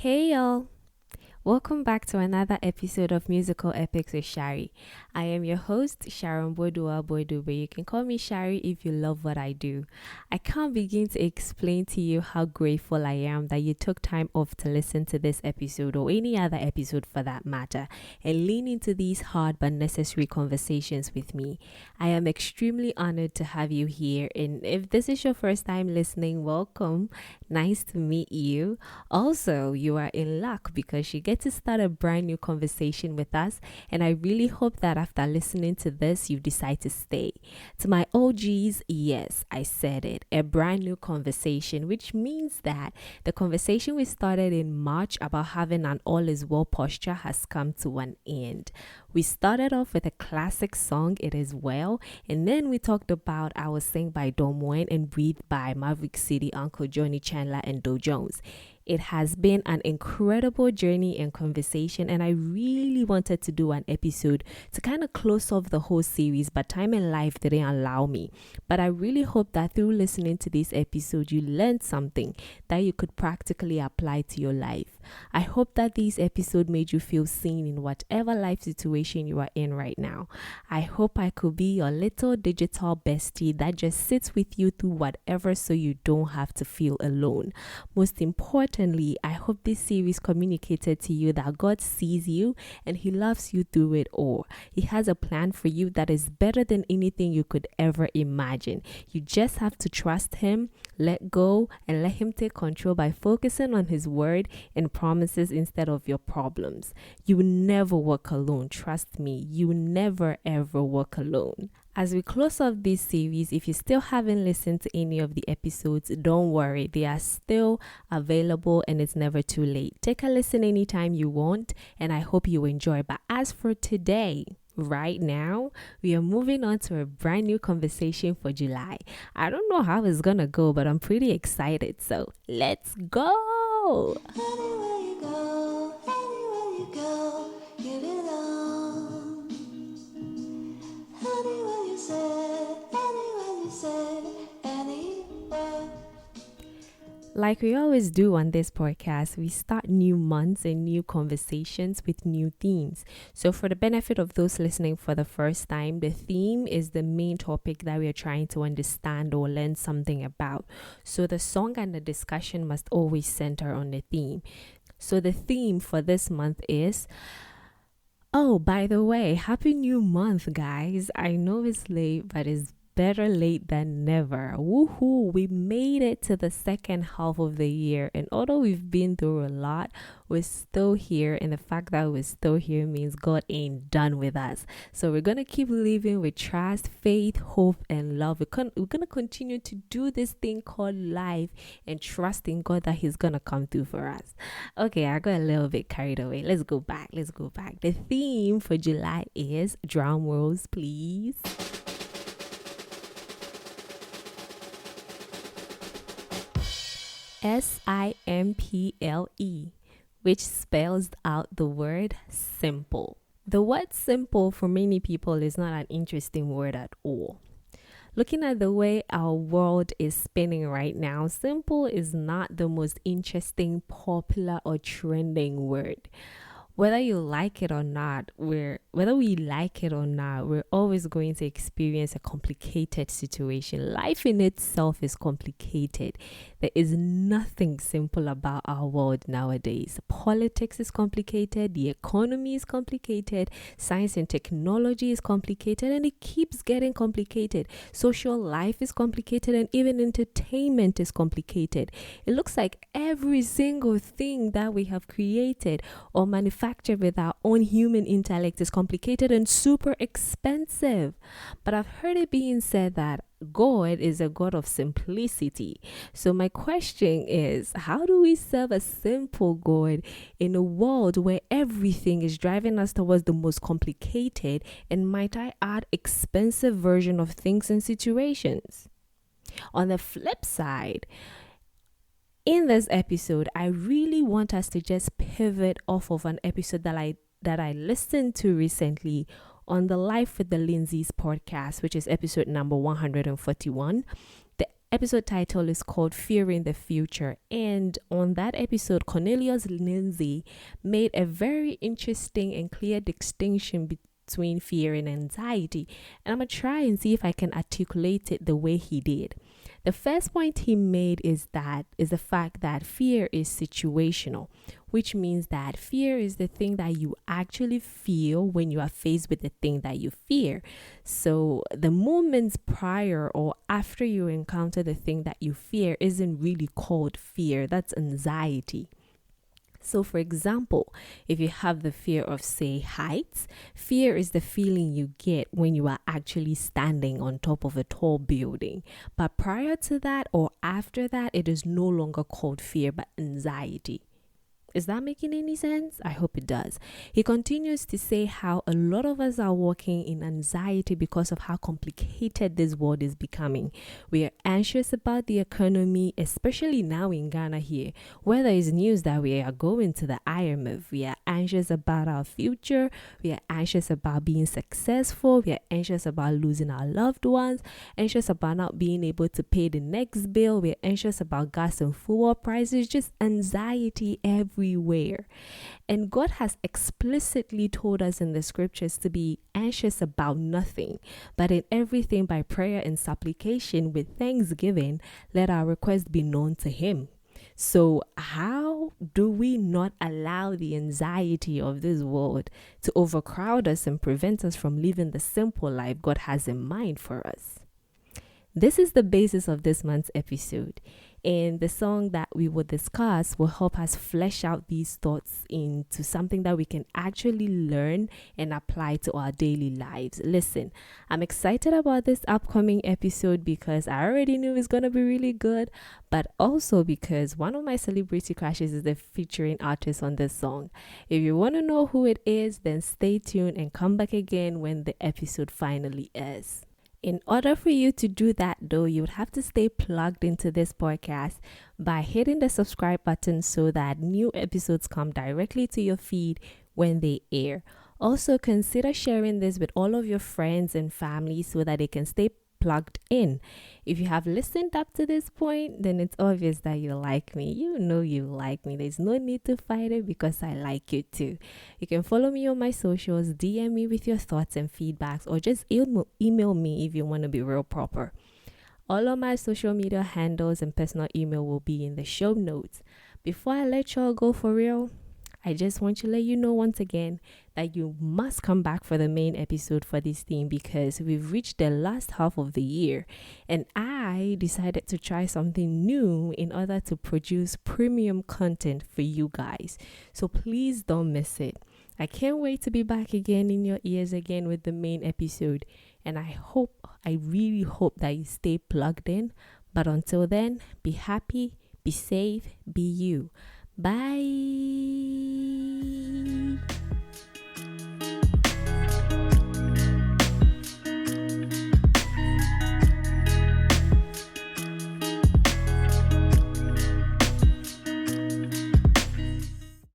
Hey y'all, welcome back to another episode of Musical Epics with Shari. I am your host, Sharon Bodu, but you can call me Shari if you love what I do. I can't begin to explain to you how grateful I am that you took time off to listen to this episode or any other episode for that matter and lean into these hard but necessary conversations with me. I am extremely honored to have you here, and if this is your first time listening, welcome. Nice to meet you. Also, you are in luck because you get to start a brand new conversation with us, and I really hope that after listening to this, you decide to stay. To my OGs, yes, I said it, a brand new conversation, which means that the conversation we started in March about having an all is well posture has come to an end. We started off with a classic song, It Is Well, and then we talked about Our Sing by Don Moen and Breathe by Maverick City, Uncle Johnny Chandler, and Doe Jones. It has been an incredible journey and conversation, and I really wanted to do an episode to kind of close off the whole series, but time and life didn't allow me. But I really hope that through listening to this episode, you learned something that you could practically apply to your life. I hope that this episode made you feel seen in whatever life situation you are in right now. I hope I could be your little digital bestie that just sits with you through whatever so you don't have to feel alone. Most importantly, I hope this series communicated to you that God sees you and He loves you through it all. He has a plan for you that is better than anything you could ever imagine. You just have to trust Him, let go, and let Him take control by focusing on His word and promises instead of your problems. You will never walk alone. Trust me, you will never ever walk alone. As we close off this series, if you still haven't listened to any of the episodes, don't worry. They are still available and it's never too late. Take a listen anytime you want, and I hope you enjoy. But as for today, right now, we are moving on to a brand new conversation for July. I don't know how it's gonna go, but I'm pretty excited. So let's go. Anywhere you go, you belong. Anywhere you say, anywhere. Like we always do on this podcast, we start new months and new conversations with new themes. So for the benefit of those listening for the first time, the theme is the main topic that we are trying to understand or learn something about. So the song and the discussion must always center on the theme. So the theme for this month is, oh, by the way, happy new month, guys. I know it's late, but it's better late than never. Woohoo! We made it to the second half of the year, and although we've been through a lot, we're still here, and the fact that we're still here means God ain't done with us. So we're gonna keep living with trust, faith, hope, and love. We're gonna continue to do this thing called life and trust in God that He's gonna come through for us. Okay, I got a little bit carried away. Let's go back. The theme for July is, drum rolls please, S.I.M.P.L.E, which spells out the word simple. The word simple for many people is not an interesting word at all. Looking at the way our world is spinning right now, simple is not the most interesting, popular, or trending word. Whether we like it or not, we're always going to experience a complicated situation. Life in itself is complicated. There is nothing simple about our world nowadays. Politics is complicated, the economy is complicated, science and technology is complicated, and it keeps getting complicated. Social life is complicated, and even entertainment is complicated. It looks like every single thing that we have created or manufactured with our own human intellect is complicated and super expensive. But I've heard it being said that God is a God of simplicity. So my question is, how do we serve a simple God in a world where everything is driving us towards the most complicated and, might I add, expensive version of things and situations? On the flip side, in this episode, I really want us to just pivot off of an episode that I listened to recently on the Life with the Lindsays podcast, which is episode number 141. The episode title is called Fearing the Future. And on that episode, Cornelius Lindsay made a very interesting and clear distinction between fear and anxiety. And I'm going to try and see if I can articulate it the way he did. The first point he made is the fact that fear is situational, which means that fear is the thing that you actually feel when you are faced with the thing that you fear. So the moments prior or after you encounter the thing that you fear isn't really called fear, that's anxiety. So, for example, if you have the fear of, say, heights, fear is the feeling you get when you are actually standing on top of a tall building. But prior to that or after that, it is no longer called fear but anxiety. Is that making any sense? I hope it does. He continues to say how a lot of us are walking in anxiety because of how complicated this world is becoming. We are anxious about the economy, especially now in Ghana here, where there is news that we are going to the IMF. We are anxious about our future. We are anxious about being successful. We are anxious about losing our loved ones, anxious about not being able to pay the next bill. We are anxious about gas and fuel prices, just anxiety everywhere. And God has explicitly told us in the scriptures to be anxious about nothing, but in everything by prayer and supplication with thanksgiving, let our requests be known to Him. So how do we not allow the anxiety of this world to overcrowd us and prevent us from living the simple life God has in mind for us? This is the basis of this month's episode. And the song that we will discuss will help us flesh out these thoughts into something that we can actually learn and apply to our daily lives. Listen, I'm excited about this upcoming episode because I already knew it's going to be really good, but also because one of my celebrity crushes is the featuring artist on this song. If you want to know who it is, then stay tuned and come back again when the episode finally airs. In order for you to do that, though, you would have to stay plugged into this podcast by hitting the subscribe button so that new episodes come directly to your feed when they air. Also, consider sharing this with all of your friends and family so that they can stay plugged in. If you have listened up to this point, then it's obvious that you like me. You know you like me. There's no need to fight it because I like you too. You can follow me on my socials, DM me with your thoughts and feedbacks, or just email me if you want to be real proper. All of my social media handles and personal email will be in the show notes. Before I let y'all go for real, I just want to let you know once again that you must come back for the main episode for this theme because we've reached the last half of the year and I decided to try something new in order to produce premium content for you guys. So please don't miss it. I can't wait to be back again in your ears again with the main episode, and I really hope that you stay plugged in. But until then, be happy, be safe, be you. Bye.